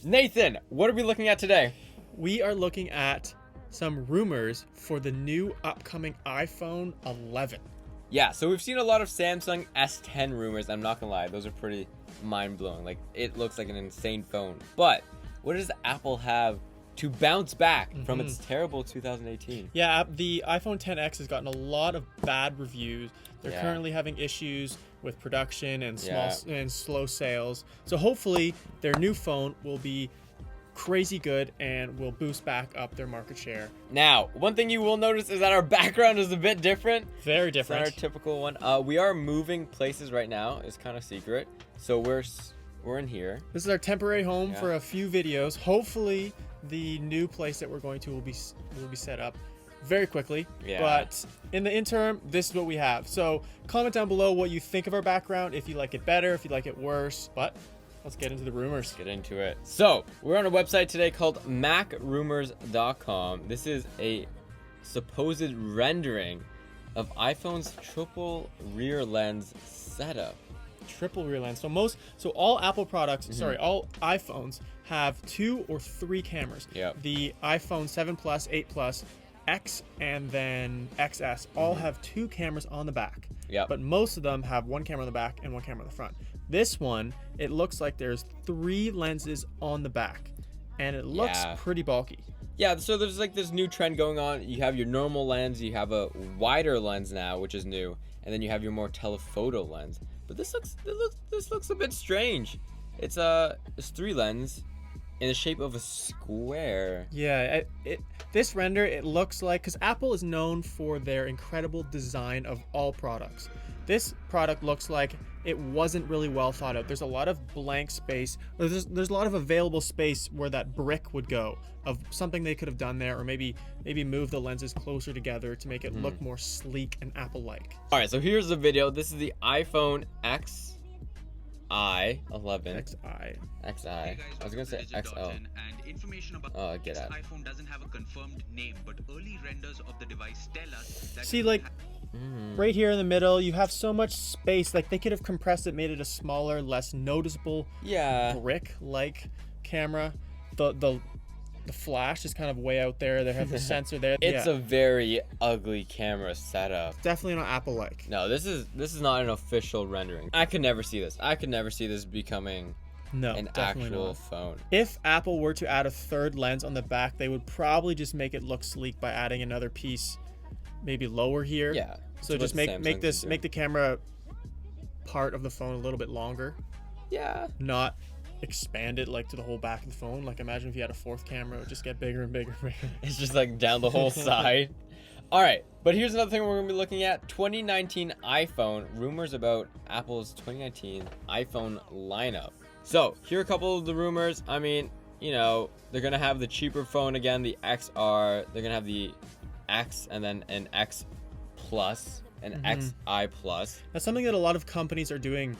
Nathan, what are we looking at today? We are looking at some rumors for the new upcoming iPhone 11. Yeah, so we've seen a lot of Samsung S10 rumors. I'm not gonna lie, those are pretty mind-blowing. Like, it looks like an insane phone. But what does Apple have to bounce back from its terrible 2018? Yeah, the iPhone XS has gotten a lot of bad reviews. They're currently having issues with production and slow sales. So hopefully their new phone will be crazy good and will boost back up their market share. Now, one thing you will notice is that our background is a bit different. Very different. It's not our typical one. We are moving places right now. It's kind of secret. So we're in here. This is our temporary home for a few videos. Hopefully the new place that we're going to will be set up very quickly. But in the interim, this is what we have. So comment down below what you think of our background, if you like it better, if you like it worse. But let's get into the rumors. Get into it. So we're on a website today called MacRumors.com. This is a supposed rendering of iPhone's triple rear lens setup. Triple rear lens. So all Apple products, all iPhones have 2 or 3 cameras. The iPhone 7 Plus, 8 Plus, X, and then XS all have 2 cameras on the back. But most of them have 1 camera on the back and 1 camera on the front. This one, it looks like there's 3 lenses on the back, and it looks pretty bulky. Yeah, so there's like this new trend going on. You have your normal lens, you have a wider lens now, which is new, and then you have your more telephoto lens. But this looks a bit strange. It's 3 lens in the shape of a square. Yeah, this render, it looks like, because Apple is known for their incredible design of all products. This product looks like it wasn't really well thought out. There's a lot of blank space. There's a lot of available space where that brick would go, of something they could have done there, or maybe move the lenses closer together to make it look more sleek and Apple-like. All right, so here's the video. This is the iPhone XI 11. XI. Hey guys, I was gonna say XL. And information about get out. iPhone doesn't have a confirmed name, but early renders of the device tell us that. See, like right here in the middle, you have so much space. Like, they could have compressed it, made it a smaller, less noticeable brick-like camera. The flash is kind of way out there. They have the sensor there. It's a very ugly camera setup. Definitely not Apple-like. No, this is not an official rendering. I could never see this. I could never see this becoming an actual phone. If Apple were to add a 3rd lens on the back, they would probably just make it look sleek by adding another piece, maybe lower here. Yeah. So just make the camera part of the phone a little bit longer. Yeah. Not expand it like to the whole back of the phone. Like, imagine if you had a 4th camera, it would just get bigger and bigger and bigger. It's just like down the whole side. All right, but here's another thing we're gonna be looking at: 2019 iPhone. Rumors about Apple's 2019 iPhone lineup. So here are a couple of the rumors. I mean, you know, they're gonna have the cheaper phone again, the XR. They're gonna have the X, and then an X Plus, an XI Plus. That's something that a lot of companies are doing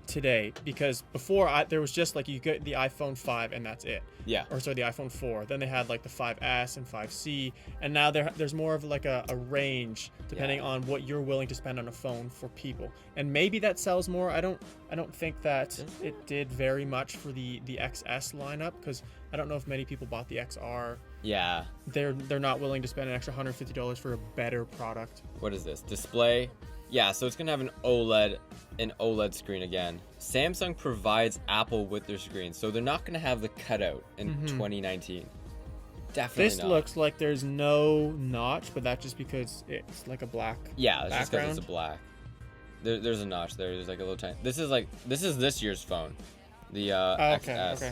today, because before there was just like, you get the iPhone 5 and that's it. Yeah. Or sorry, the iPhone 4. Then they had like the 5S and 5C, and now there's more of like a range depending on what you're willing to spend on a phone for people. And maybe that sells more. I don't think that it did very much for the XS lineup, because I don't know if many people bought the XR. Yeah. They're not willing to spend an extra $150 for a better product. What is this? Display? Yeah, so it's gonna have an OLED screen again. Samsung provides Apple with their screen, so they're not gonna have the cutout in 2019. Definitely this not. Looks like there's no notch, but that's just because it's like a black it's background. just because it's a black. There's a notch there. There's like a little tiny. This is this year's phone, the XS. Okay.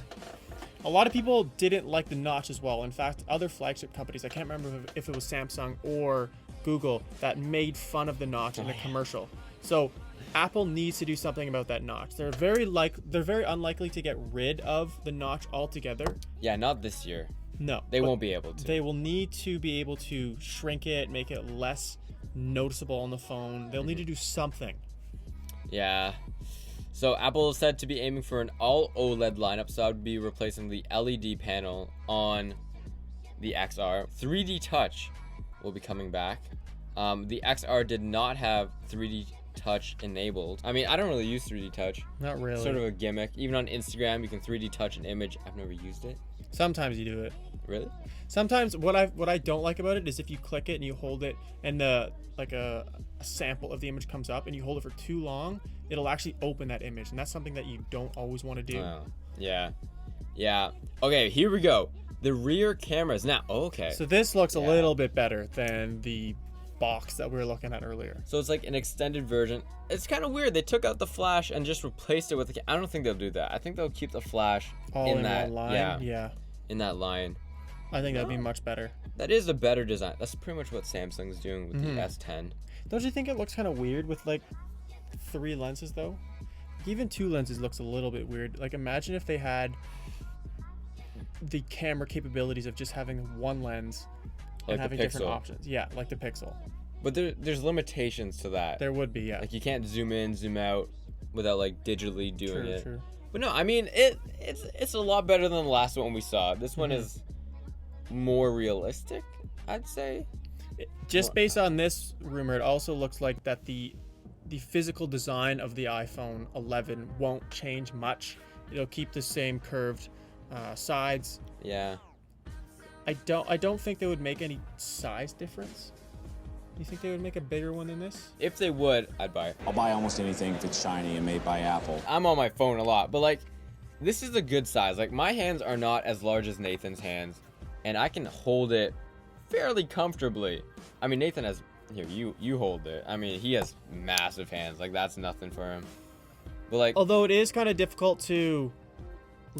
A lot of people didn't like the notch as well. In fact, other flagship companies, I can't remember if it was Samsung or Google, that made fun of the notch in a commercial. So Apple needs to do something about that notch. They're very unlikely to get rid of the notch altogether. Yeah, not this year. No. They won't be able to. They will need to be able to shrink it, make it less noticeable on the phone. They'll need to do something. Yeah. So Apple is said to be aiming for an all OLED lineup, so I would be replacing the LED panel on the XR. 3D Touch will be coming back. The XR did not have 3D touch enabled. I mean, I don't really use 3D touch. Not really. Sort of a gimmick. Even on Instagram, you can 3D touch an image. I've never used it. Sometimes you do it. Really? Sometimes what I don't like about it is if you click it and you hold it and the like a sample of the image comes up and you hold it for too long, it'll actually open that image, and that's something that you don't always want to do. Yeah. Okay, here we go. The rear cameras now. Okay. So this looks a little bit better than the box that we were looking at earlier. So it's like an extended version. It's kind of weird. They took out the flash and just replaced it with the. I don't think they'll do that. I think they'll keep the flash all in that one line. Yeah. In that line. I think that'd be much better. That is a better design. That's pretty much what Samsung's doing with the S10. Don't you think it looks kind of weird with like 3 lenses though? Even 2 lenses looks a little bit weird. Like imagine if they had the camera capabilities of just having 1 lens and having different options. Yeah, like the Pixel. But there's limitations to that. There would be, yeah. Like you can't zoom in, zoom out without like digitally doing it. True. But no, I mean it's a lot better than the last one we saw. This one is more realistic, I'd say. Just based on this rumor, it also looks like that the physical design of the iPhone 11 won't change much. It'll keep the same curved sides. Yeah. I don't think they would make any size difference. You think they would make a bigger one than this? If they would, I'd buy it. I'll buy almost anything if it's shiny and made by Apple. I'm on my phone a lot, but like this is a good size. Like my hands are not as large as Nathan's hands, and I can hold it fairly comfortably. I mean, Nathan has here, you hold it. I mean, he has massive hands. Like that's nothing for him. But like although it is kind of difficult to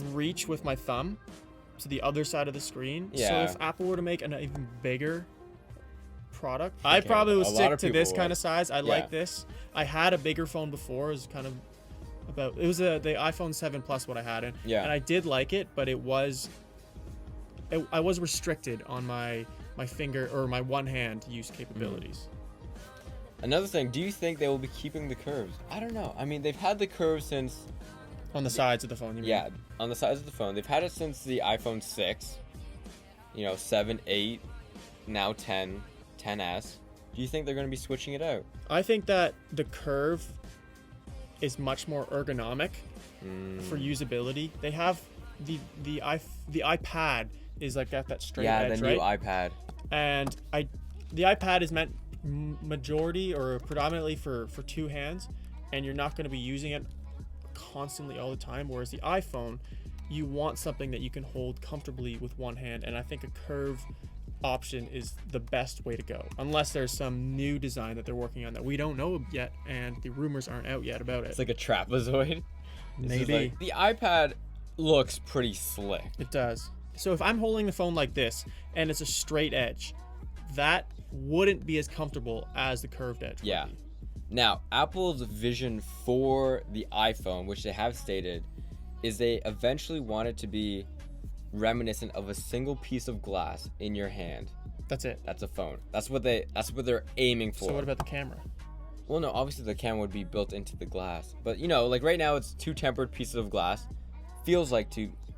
reach with my thumb to the other side of the screen. Yeah. So if Apple were to make an even bigger product, I probably would stick to this kind of size. I like this. I had a bigger phone before. It was kind of about, it was the iPhone 7 Plus what I had in. Yeah. And I did like it, but I was restricted on my finger or my one hand use capabilities. Another thing, do you think they will be keeping the curves? I don't know. I mean, they've had the curves since on the sides of the phone, you mean? Yeah, on the sides of the phone. They've had it since the iPhone 6. 7, 8, now 10, 10s. Do you think they're going to be switching it out? I think that the curve is much more ergonomic for usability. They have the iPad is like that straight edge, right? Yeah, the new iPad. And the iPad is meant majority or predominantly for 2 hands, and you're not going to be using it constantly all the time, whereas the iPhone, you want something that you can hold comfortably with one hand, and I think a curve option is the best way to go, unless there's some new design that they're working on that we don't know yet and the rumors aren't out yet about it. It's like a trapezoid. Maybe. The iPad looks pretty slick. It does. So if I'm holding the phone like this and it's a straight edge, that wouldn't be as comfortable as the curved edge would be. Now, Apple's vision for the iPhone, which they have stated, is they eventually want it to be reminiscent of a single piece of glass in your hand. That's it. That's a phone. That's what they're aiming for. So what about the camera? Well, no, obviously the camera would be built into the glass. But, like right now it's 2 tempered pieces of glass. Feels like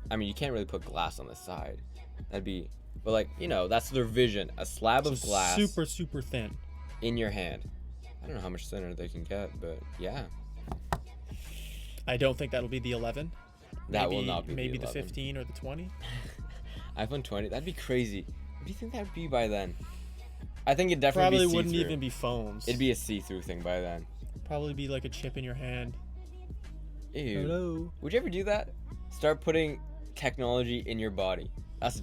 I mean, you can't really put glass on the side. But like, that's their vision. A slab of glass. Super, super thin. In your hand. I don't know how much thinner they can get, but yeah. I don't think that'll be the 11. That will not be maybe the 11. The 15 or the 20. iPhone 20, that'd be crazy. What do you think that'd be by then? I think it'd definitely probably be wouldn't see-through. even be phones. It'd be a see-through thing by then. Probably be like a chip in your hand. Ew. Hello. Would you ever do that? Start putting technology in your body. That's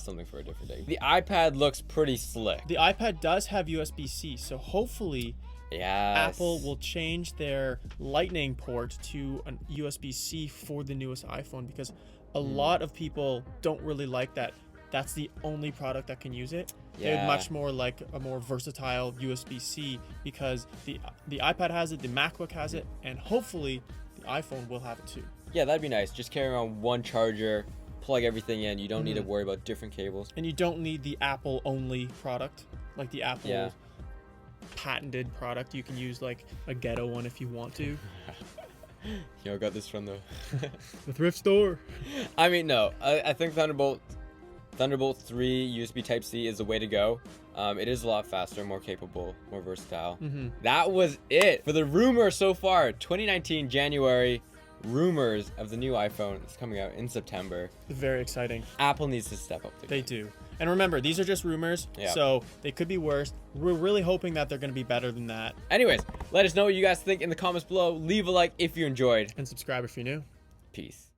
something for a different day. The iPad looks pretty slick. The iPad does have USB-C, so hopefully Apple will change their Lightning port to an USB-C for the newest iPhone, because a lot of people don't really like that. That's the only product that can use it. They would much more like a more versatile USB-C, because the iPad has it, the MacBook has it, and hopefully the iPhone will have it too. Yeah, that'd be nice. Just carry around one charger, plug everything in. You don't need to worry about different cables. And you don't need the Apple only product, like the Apple patented product. You can use like a ghetto one if you want to. I got this from the thrift store. I mean, no. I think Thunderbolt 3 USB Type-C is the way to go. It is a lot faster, more capable, more versatile. Mm-hmm. That was it for the rumor so far. 2019 January rumors of the new iPhone. It's coming out in September. Very exciting. Apple needs to step up. They do. And remember, these are just rumors, so they could be worse. We're really hoping that they're going to be better than that. Anyways, let us know what you guys think in the comments below. Leave a like if you enjoyed. And subscribe if you're new. Peace.